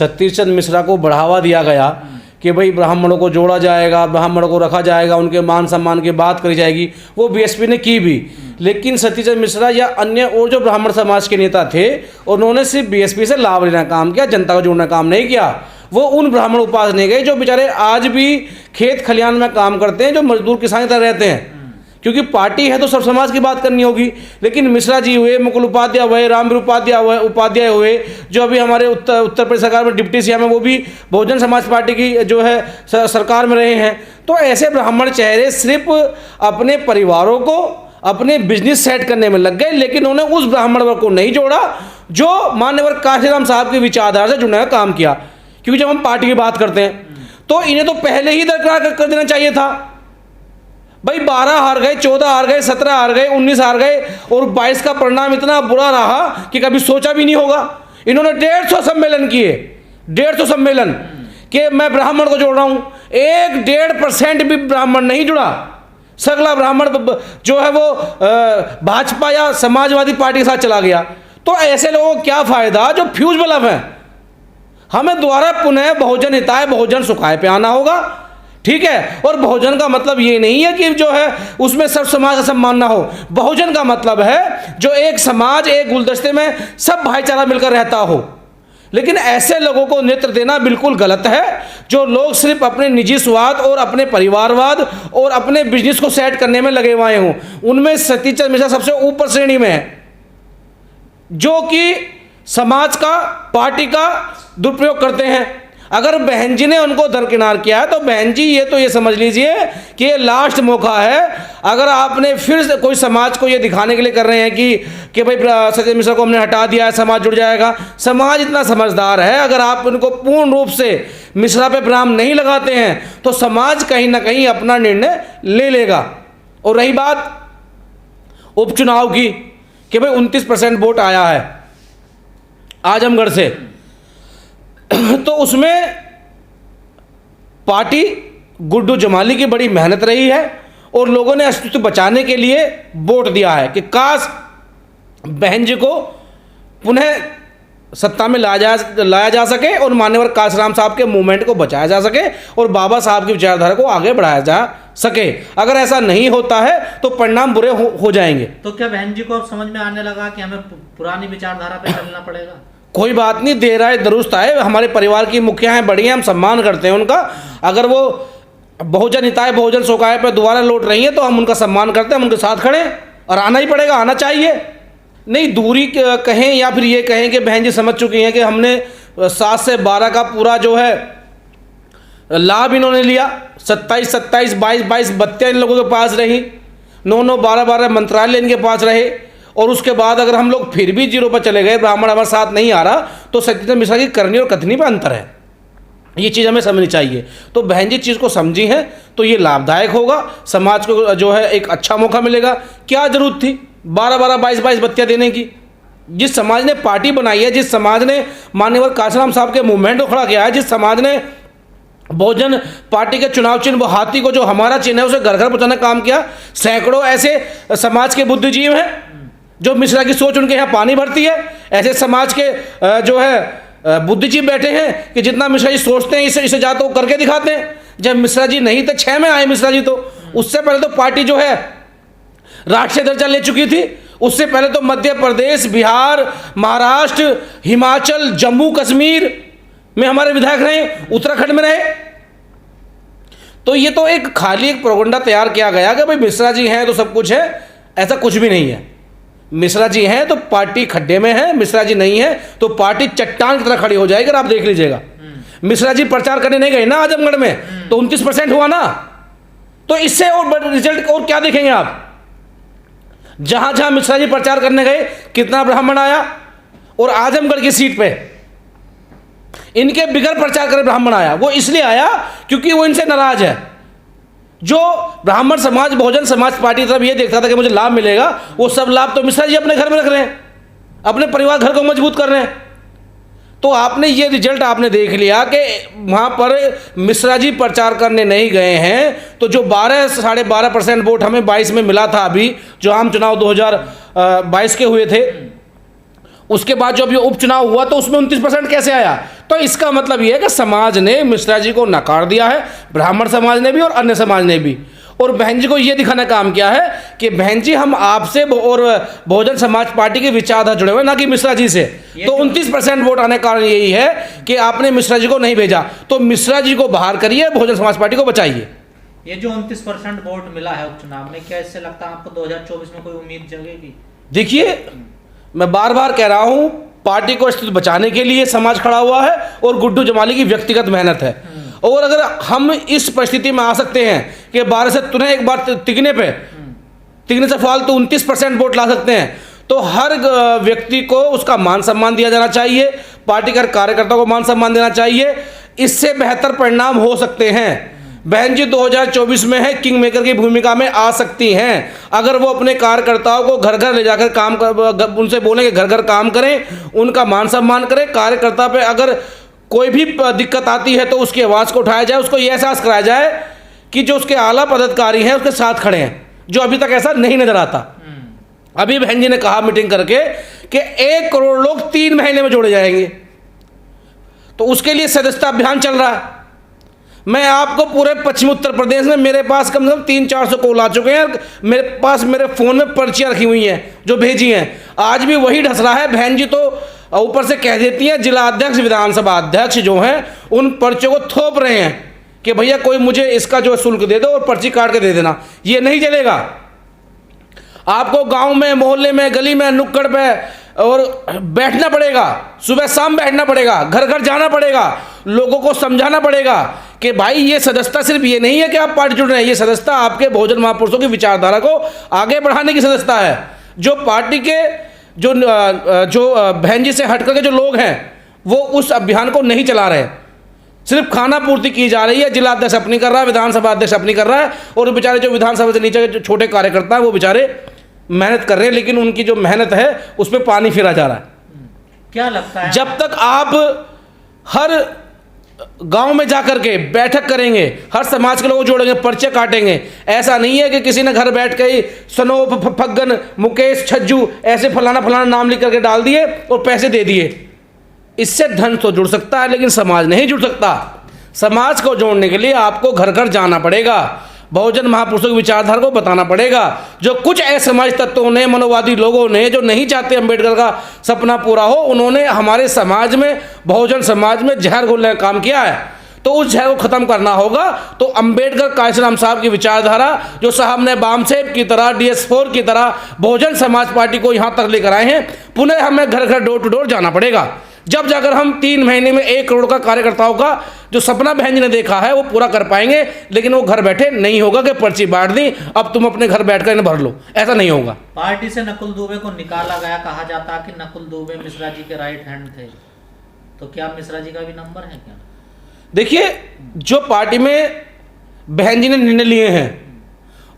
सतीश चंद्र मिश्रा को बढ़ावा दिया गया कि भाई ब्राह्मणों को जोड़ा जाएगा, ब्राह्मणों को रखा जाएगा, उनके मान सम्मान की बात करी जाएगी, वो बीएसपी ने की भी। लेकिन सतीश चंद्र मिश्रा या अन्य और जो ब्राह्मण समाज के नेता थे, उन्होंने सिर्फ बीएसपी से लाभ लेना काम किया, जनता को जोड़ना काम नहीं किया। वो उन ब्राह्मण उपास नहीं गए जो बेचारे आज भी खेत खलिहान में काम करते हैं, जो मजदूर किसान की तरह रहते हैं। क्योंकि पार्टी है तो सब समाज की बात करनी होगी। लेकिन मिश्रा जी हुए, मुकुल उपाध्याय हुए, रामवीर उपाध्याय हुए, जो अभी हमारे उत्तर प्रदेश सरकार में डिप्टी सीएम है, वो भी बहुजन समाज पार्टी की जो है सरकार में रहे हैं। तो ऐसे ब्राह्मण चेहरे सिर्फ अपने परिवारों को, अपने बिजनेस सेट करने में लग गए, लेकिन उन्होंने उस ब्राह्मण वर्ग को नहीं जोड़ा जो मान्यवर काशीराम साहब की विचारधारा से जुड़ने का काम किया। क्योंकि जब हम पार्टी की बात करते हैं तो इन्हें तो पहले ही दरकार कर देना चाहिए था। भाई 12 हार गए, 14 हार गए, 17 हार गए, 19 हार गए, और 22 का परिणाम इतना बुरा रहा कि कभी सोचा भी नहीं होगा। इन्होंने 150 सम्मेलन किए, 150 सम्मेलन कि मैं ब्राह्मण को जोड़ रहा हूं। 1-1.5% भी ब्राह्मण नहीं जुड़ा। सगला ब्राह्मण जो है वो भाजपा या समाजवादी पार्टी के साथ चला गया। तो ऐसे लोगों को क्या फायदा जो फ्यूज बल्ब है। हमें दोबारा पुनः बहुजन हिताय बहुजन सुखाय पे आना होगा, ठीक है। और बहुजन का मतलब ये नहीं है कि जो है उसमें सब समाज का सम्मान ना हो। बहुजन का मतलब है जो एक समाज, एक गुलदस्ते में सब भाईचारा मिलकर रहता हो। लेकिन ऐसे लोगों को नेतृत्व देना बिल्कुल गलत है, जो लोग सिर्फ अपने निजी स्वार्थ और अपने परिवारवाद और अपने बिजनेस को सेट करने में लगे हुए हों। उनमें सतीश चंद्र मिश्रा सबसे ऊपर श्रेणी में है, जो कि समाज का, पार्टी का दुरुपयोग करते हैं। अगर बहन जी ने उनको दरकिनार किया है तो बहन जी ये समझ लीजिए कि ये लास्ट मौका है। अगर आपने फिर से कोई समाज को ये दिखाने के लिए कर रहे हैं कि भाई सतीश मिश्रा को हमने हटा दिया है, समाज जुड़ जाएगा। समाज इतना समझदार है, अगर आप उनको पूर्ण रूप से मिश्रा पे विराम नहीं लगाते हैं तो समाज कहीं ना कहीं अपना निर्णय ले लेगा। और रही बात उपचुनाव की कि भाई 29% वोट आया है आजमगढ़ से, तो उसमें पार्टी गुड्डू जमाली की बड़ी मेहनत रही है और लोगों ने अस्तित्व बचाने के लिए वोट दिया है कि काश बहन जी को पुनः सत्ता में लाया जा सके और मान्यवर काशीराम साहब के मूवमेंट को बचाया जा सके और बाबा साहब की विचारधारा को आगे बढ़ाया जा सके। अगर ऐसा नहीं होता है तो परिणाम बुरे हो जाएंगे। तो क्या बहन जी को अब समझ में आने लगा कि हमें पुरानी विचारधारा पे चलना पड़ेगा? कोई बात नहीं, देर आए दुरुस्त आए। हमारे परिवार की मुखिया हैं, बड़ी हैं, हम सम्मान करते हैं उनका। अगर वो बहुजन हिताय बहुजन सुखाय पर दोबारा लौट रही हैं तो हम उनका सम्मान करते हैं, हम उनके साथ खड़े और आना ही पड़ेगा, आना चाहिए। नहीं दूरी कहें या फिर ये कहें कि बहन जी समझ चुकी हैं कि हमने 7 से 12 का पूरा जो है लाभ इन्होंने लिया। 27, 22 बत्तियाँ इन लोगों के पास रही, 9, 12 मंत्रालय इनके पास रहे। और उसके बाद अगर हम लोग फिर भी 0 पर चले गए, ब्राह्मण हमारे साथ नहीं आ रहा, तो सतीश चंद्र मिश्रा की करनी और कथनी पर अंतर है। ये चीज़ हमें समझनी चाहिए। तो बहन जी चीज़ को समझी हैं तो ये लाभदायक होगा, समाज को जो है एक अच्छा मौका मिलेगा। क्या जरूरत थी 12, 22 बत्तियाँ देने की? जिस समाज ने पार्टी बनाई है, जिस समाज ने मान्यवर काशीराम साहब के मूवमेंट को खड़ा किया है, जिस समाज ने बहुजन पार्टी के चुनाव चिन्ह हाथी को जो हमारा चिन्ह है उसे घर घर पहुँचाने का काम किया। सैकड़ों ऐसे समाज के बुद्धिजीव हैं जो मिश्रा की सोच उनके यहाँ पानी भरती है। ऐसे समाज के जो है बुद्धिजीवी बैठे हैं कि जितना मिश्रा जी सोचते हैं इसे जाते वो करके दिखाते हैं। जब मिश्रा जी नहीं थे, 6 में आए मिश्रा जी, तो उससे पहले तो पार्टी जो है राष्ट्रीय दर्जा ले चुकी थी। उससे पहले तो मध्य प्रदेश, बिहार, महाराष्ट्र, हिमाचल, जम्मू कश्मीर में हमारे विधायक रहे, उत्तराखंड में रहे। तो ये तो एक खाली एक प्रोपेगेंडा तैयार किया गया कि भाई मिश्रा जी हैं तो सब कुछ है। ऐसा कुछ भी नहीं है। मिश्रा जी हैं तो पार्टी खड्डे में है, मिश्रा जी नहीं है तो पार्टी चट्टान की तरह खड़ी हो जाएगी। आप देख लीजिएगा, मिश्रा जी प्रचार करने नहीं गए ना आजमगढ़ में, तो 29% हुआ ना। तो इससे और रिजल्ट और क्या देखेंगे आप? जहां जहां मिश्रा जी प्रचार करने गए कितना ब्राह्मण आया, और आजमगढ़ की सीट पे इनके बिगड़ प्रचार करे ब्राह्मण आया। वो इसलिए आया क्योंकि वो इनसे नाराज है। जो ब्राह्मण समाज बहुजन समाज पार्टी तरफ ये देखता था कि मुझे लाभ मिलेगा, वो सब लाभ तो मिश्रा जी अपने घर में रख रहे हैं, अपने परिवार घर को मजबूत कर रहे हैं। तो आपने ये रिजल्ट आपने देख लिया कि वहाँ पर मिश्रा जी प्रचार करने नहीं गए हैं। तो जो 12-12.5% वोट हमें 22 में मिला था, अभी जो आम चुनाव 2022 के हुए थे, उसके बाद जो अभी उपचुनाव हुआ तो उसमें 29% कैसे आया? तो इसका मतलब ये है कि समाज ने मिश्रा जी को नकार दिया है, ब्राह्मण समाज ने भी और अन्य समाज ने भी। और बहन जी को ये दिखाना काम किया है कि बहन जी हम आपसे और बहुजन समाज पार्टी के विचारधारा जुड़े हुए, ना कि मिश्रा जी से। तो 29% वोट आने का कारण यही है कि आपने मिश्रा जी को नहीं भेजा। तो मिश्रा जी को बाहर करिए, बहुजन समाज पार्टी को बचाइए। ये जो 29% वोट मिला है उपचुनाव में, क्या इससे लगता है आपको 2024 में कोई उम्मीद जगेगी? देखिए, मैं बार बार कह रहा हूँ, पार्टी को स्थिति बचाने के लिए समाज खड़ा हुआ है और गुड्डू जमाली की व्यक्तिगत मेहनत है। और अगर हम इस परिस्थिति में आ सकते हैं कि 12 से तुरंत एक बार तिगने से फालतू 29% वोट ला सकते हैं, तो हर व्यक्ति को उसका मान सम्मान दिया जाना चाहिए, पार्टी के कार्यकर्ता को मान सम्मान देना चाहिए। इससे बेहतर परिणाम हो सकते हैं। बहन जी 2024 में है किंग मेकर की भूमिका में आ सकती हैं। अगर वो अपने कार्यकर्ताओं को घर घर ले जाकर काम कर, उनसे बोलें कि घर घर काम करें, उनका मान सम्मान करें। कार्यकर्ता पे अगर कोई भी दिक्कत आती है तो उसकी आवाज़ को उठाया जाए, उसको ये एहसास कराया जाए कि जो उसके आला पदाधिकारी हैं उसके साथ खड़े हैं, जो अभी तक ऐसा नहीं नजर आता। अभी बहन जी ने कहा मीटिंग करके कि 1 करोड़ लोग 3 महीने में जोड़े जाएंगे, तो उसके लिए सदस्यता अभियान चल रहा है। मैं आपको पूरे पश्चिमी उत्तर प्रदेश में मेरे पास कम से कम 300-400 कॉल आ चुके हैं। मेरे पास मेरे फ़ोन में पर्चियाँ रखी हुई हैं जो भेजी हैं। आज भी वही ढस रहा है। बहन जी तो ऊपर से कह देती हैं, जिला अध्यक्ष विधानसभा अध्यक्ष जो हैं उन पर्चियों को थोप रहे हैं कि भैया कोई मुझे इसका जो शुल्क दे दो और पर्ची काट के दे देना। ये नहीं चलेगा। आपको गांव में, मोहल्ले में, गली में, नुक्कड़ पे और बैठना पड़ेगा, सुबह शाम बैठना पड़ेगा, घर घर जाना पड़ेगा, लोगों को समझाना पड़ेगा कि भाई ये सदस्यता सिर्फ ये नहीं है कि आप पार्टी जुड़ रहे हैं, ये सदस्यता आपके बहुजन महापुरुषों की विचारधारा को आगे बढ़ाने की सदस्यता है। जो पार्टी के जो बहन जी से हट करके जो लोग हैं वो उस अभियान को नहीं चला रहे, सिर्फ खाना पूर्ति की जा रही है। जिला अध्यक्ष अपनी कर रहा है, विधानसभा अध्यक्ष अपनी कर रहा है, और बेचारे जो विधानसभा से नीचे के जो छोटे कार्यकर्ता हैं वो बेचारे मेहनत कर रहे हैं, लेकिन उनकी जो मेहनत है उस पर पानी फिरा जा रहा है। क्या लगता है, जब तक आप हर गांव में जाकर के बैठक करेंगे, हर समाज के लोगों को जोड़ेंगे, पर्चे काटेंगे, ऐसा नहीं है कि किसी ने घर बैठ के ही सनोप, फग्गन, मुकेश, छज्जू ऐसे फलाना फलाना नाम लिख करके डाल दिए और पैसे दे दिए। इससे धन तो जुड़ सकता है लेकिन समाज नहीं जुड़ सकता। समाज को जोड़ने के लिए आपको घर घर जाना पड़ेगा, बहुजन महापुरुषों की विचारधारा को बताना पड़ेगा। जो कुछ असमाज तत्वों ने, मनोवादी लोगों ने, जो नहीं चाहते अंबेडकर का सपना पूरा हो, उन्होंने हमारे समाज में, बहुजन समाज में जहर घोलने का काम किया है। तो उस जहर को ख़त्म करना होगा। तो अंबेडकर काशीराम साहब की विचारधारा, जो साहब ने बामसेब की तरह, DS4 की तरह बहुजन समाज पार्टी को यहाँ तक लेकर आए हैं, पुनः हमें घर घर, डोर टू डोर जाना पड़ेगा। जब जाकर हम 3 महीने में 1 करोड़ का कार्यकर्ताओं का जो सपना बहन जी ने देखा है वो पूरा कर पाएंगे। लेकिन वो घर बैठे नहीं होगा कि पर्ची बांट दी, अब तुम अपने घर बैठकर इन्हें भर लो, ऐसा नहीं होगा। पार्टी से नकुल दुबे को निकाला गया, कहा जाता कि नकुल दुबे मिश्रा जी के राइट हैंड थे, तो क्या मिश्रा जी का भी नंबर है क्या? देखिए, जो पार्टी में बहन जी ने निर्णय लिए हैं,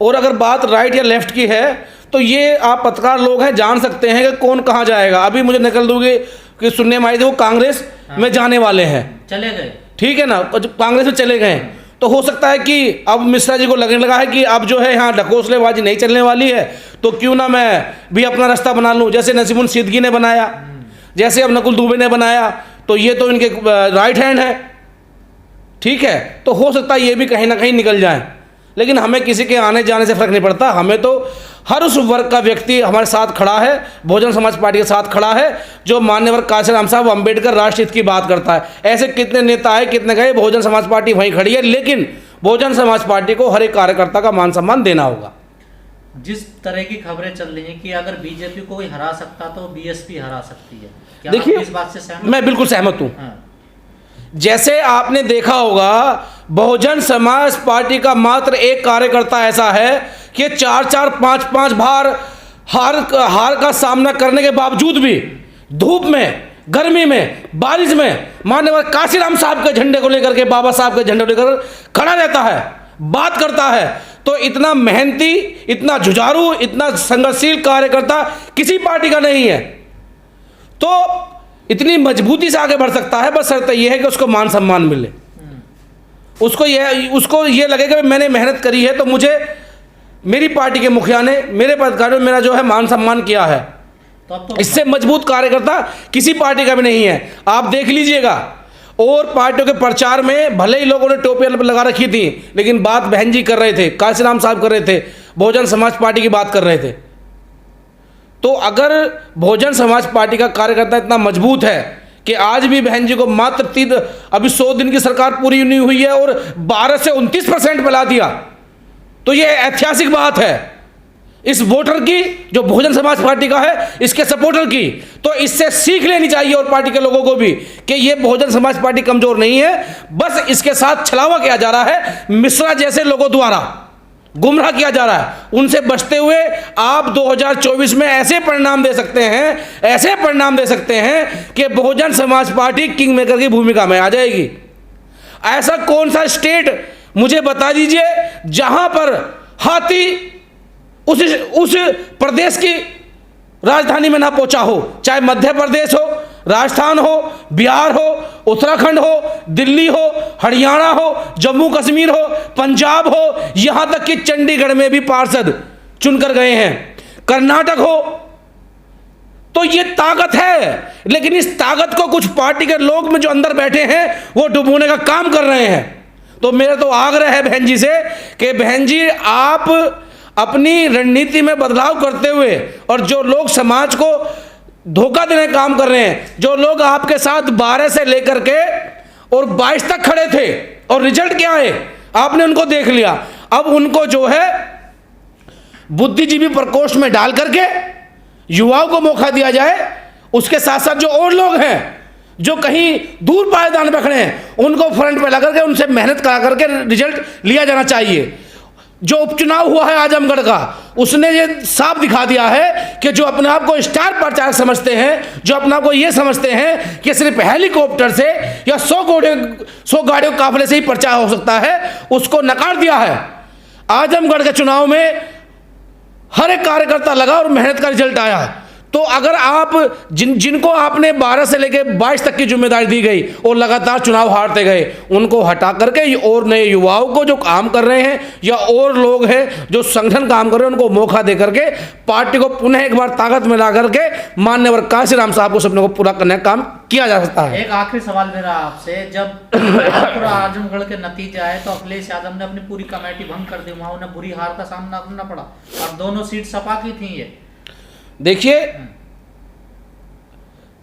और अगर बात राइट या लेफ्ट की है तो ये आप पत्रकार लोग हैं, जान सकते हैं कि कौन कहाँ जाएगा। अभी मुझे निकल दोगे कि सुनने में आई थी वो कांग्रेस में जाने वाले हैं, चले गए, ठीक है ना, कांग्रेस में चले गए। तो हो सकता है कि अब मिश्रा जी को लगने लगा है कि अब जो है यहाँ ढकोसलेबाजी नहीं चलने वाली है, तो क्यों ना मैं भी अपना रास्ता बना लूँ। जैसे नसीमुन सिद्दीकी ने बनाया, जैसे अब नकुल दुबे ने बनाया, तो ये तो इनके राइट हैंड है, ठीक है। तो हो सकता है ये भी कहीं ना कहीं निकल जाए, लेकिन हमें किसी के आने जाने से फर्क नहीं पड़ता। हमें तो हर उस वर्ग का व्यक्ति हमारे साथ खड़ा है, बहुजन समाज पार्टी के साथ खड़ा है, जो मान्यवर काशीराम साहब अम्बेडकर राष्ट्रहित की बात करता है। ऐसे कितने नेता आए, कितने गए, बहुजन समाज पार्टी वहीं खड़ी है। लेकिन बहुजन समाज पार्टी को हर एक कार्यकर्ता का मान सम्मान देना होगा। जिस तरह की खबरें चल रही हैं कि अगर बीजेपी को कोई हरा सकता तो बीएसपी हरा सकती है, क्या देखिए, आप इस बात से सहमत? मैं बिल्कुल सहमत हूँ। हाँ। जैसे आपने देखा होगा, बहुजन समाज पार्टी का मात्र एक कार्यकर्ता ऐसा है कि 4-4, 5-5 बार हार का सामना करने के बावजूद भी धूप में, गर्मी में, बारिश में माननीय काशीराम साहब के झंडे को लेकर के, बाबा साहब के झंडे को लेकर खड़ा रहता है, बात करता है। तो इतना मेहनती, इतना जुझारू, इतना संघर्षशील कार्यकर्ता किसी पार्टी का नहीं है। तो इतनी मजबूती से आगे बढ़ सकता है, बस शर्त यह है कि उसको मान सम्मान मिले, उसको ये लगे कि मैंने मेहनत करी है, तो मुझे मेरी पार्टी के मुखिया ने, मेरे पदाधिकारियों ने मेरा जो है मान सम्मान किया है। तो अब तो इससे मजबूत कार्यकर्ता किसी पार्टी का भी नहीं है। आप देख लीजिएगा, और पार्टियों के प्रचार में भले ही लोगों ने टोपियां लगा रखी थी, लेकिन बात बहन जी कर रहे थे, काशीराम साहब कर रहे थे, बहुजन समाज पार्टी की बात कर रहे थे। तो अगर बहुजन समाज पार्टी का कार्यकर्ता इतना मजबूत है कि आज भी बहन जी को मात्र अभी 100 दिन की सरकार पूरी नहीं हुई है और 12 से 29% मिला दिया, तो ये ऐतिहासिक बात है इस वोटर की, जो बहुजन समाज पार्टी का है, इसके सपोर्टर की। तो इससे सीख लेनी चाहिए और पार्टी के लोगों को भी कि ये बहुजन समाज पार्टी कमजोर नहीं है, बस इसके साथ छलावा किया जा रहा है, मिश्रा जैसे लोगों द्वारा गुमराह किया जा रहा है। उनसे बचते हुए आप 2024 में ऐसे परिणाम दे सकते हैं, ऐसे परिणाम दे सकते हैं कि Bahujan Samaj party king maker की भूमिका में आ जाएगी। ऐसा कौन सा स्टेट मुझे बता दीजिए जहां पर हाथी उस प्रदेश की राजधानी में ना पहुंचा हो, चाहे मध्य प्रदेश हो, राजस्थान हो, बिहार हो, उत्तराखंड हो, दिल्ली हो, हरियाणा हो, जम्मू कश्मीर हो, पंजाब हो, यहां तक कि चंडीगढ़ में भी पार्षद चुनकर गए हैं, कर्नाटक हो। तो ये ताकत है, लेकिन इस ताकत को कुछ पार्टी के लोग में जो अंदर बैठे हैं वो डुबोने का काम कर रहे हैं। तो मेरा तो आग्रह है बहन जी से कि बहन जी आप अपनी रणनीति में बदलाव करते हुए, और जो लोग समाज को धोखा देने का काम कर रहे हैं, जो लोग आपके साथ 12 से लेकर के और 22 तक खड़े थे और रिजल्ट क्या है आपने उनको देख लिया, अब उनको जो है बुद्धिजीवी प्रकोष्ठ में डाल करके युवाओं को मौका दिया जाए। उसके साथ साथ जो और लोग हैं जो कहीं दूर पायदान पे खड़े हैं उनको फ्रंट पे ला करके उनसे मेहनत करा करके रिजल्ट लिया जाना चाहिए। जो उपचुनाव हुआ है आजमगढ़ का, उसने ये साफ दिखा दिया है कि जो अपने आप को स्टार प्रचारक समझते हैं, जो अपने आप को ये समझते हैं कि सिर्फ हेलीकॉप्टर से या 100 गाड़ियों काफिले से ही प्रचार हो सकता है, उसको नकार दिया है। आजमगढ़ के चुनाव में हर एक कार्यकर्ता लगा और मेहनत का रिजल्ट आया। तो अगर आप जिनको आपने 12 से लेकर 22 तक की जिम्मेदारी दी गई और लगातार चुनाव हारते गए, उनको हटा करके और नए युवाओं को जो काम कर रहे हैं या और लोग हैं जो संगठन काम कर रहे हैं, उनको मौका दे करके पार्टी को पुनः एक बार ताकत में ला करके माननीय काशीराम साहब को सपने को पूरा करने का काम किया जा सकता है। एक आखिरी सवाल मेरा आपसे, जब पूरा आजमगढ़ के नतीजे आए तो अखिलेश यादव ने अपनी पूरी कमेटी भंग कर दी, वहां उन्हें बुरी हार का सामना करना पड़ा और दोनों सीट सपा की थी। ये देखिए,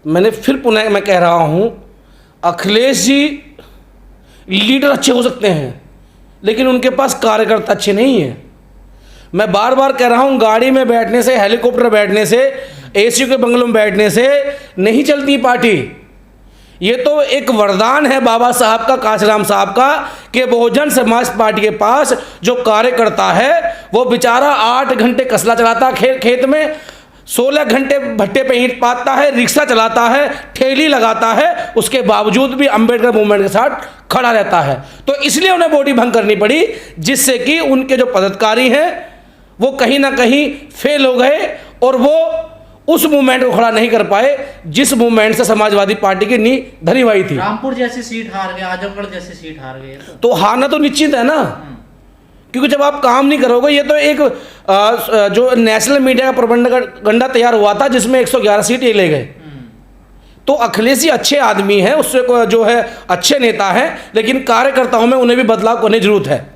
मैंने फिर पुनः मैं कह रहा हूं, अखिलेश जी लीडर अच्छे हो सकते हैं लेकिन उनके पास कार्यकर्ता अच्छे नहीं हैं। मैं बार बार कह रहा हूं, गाड़ी में बैठने से, हेलीकॉप्टर बैठने से, एसी के बंगलों में बैठने से नहीं चलती पार्टी। ये तो एक वरदान है बाबा साहब का, काशीराम साहब का, कि बहुजन समाज पार्टी के पास जो कार्यकर्ता है वो बेचारा 8 घंटे कसला चलाता है खेत में, 16 घंटे भट्टे पे ईंट पाता है, रिक्शा चलाता है, ठेली लगाता है, उसके बावजूद भी अंबेडकर मूवमेंट के साथ खड़ा रहता है। तो इसलिए उन्हें बॉडी भंग करनी पड़ी, जिससे कि उनके जो पदाधिकारी हैं वो कहीं ना कहीं फेल हो गए और वो उस मूवमेंट को खड़ा नहीं कर पाए जिस मूवमेंट से समाजवादी पार्टी की नींव धरी हुई थी। रामपुर जैसी सीट हार गए, आजमगढ़ जैसी सीट हार गए, तो हारना तो निश्चित है ना, क्योंकि जब आप काम नहीं करोगे, ये तो एक जो नेशनल मीडिया का प्रोपेगेंडा तैयार हुआ था जिसमें 111 सीट ये ले गए। तो अखिलेश जी अच्छे आदमी हैं, उससे जो है अच्छे नेता हैं, लेकिन कार्यकर्ताओं में उन्हें भी बदलाव करने की जरूरत है।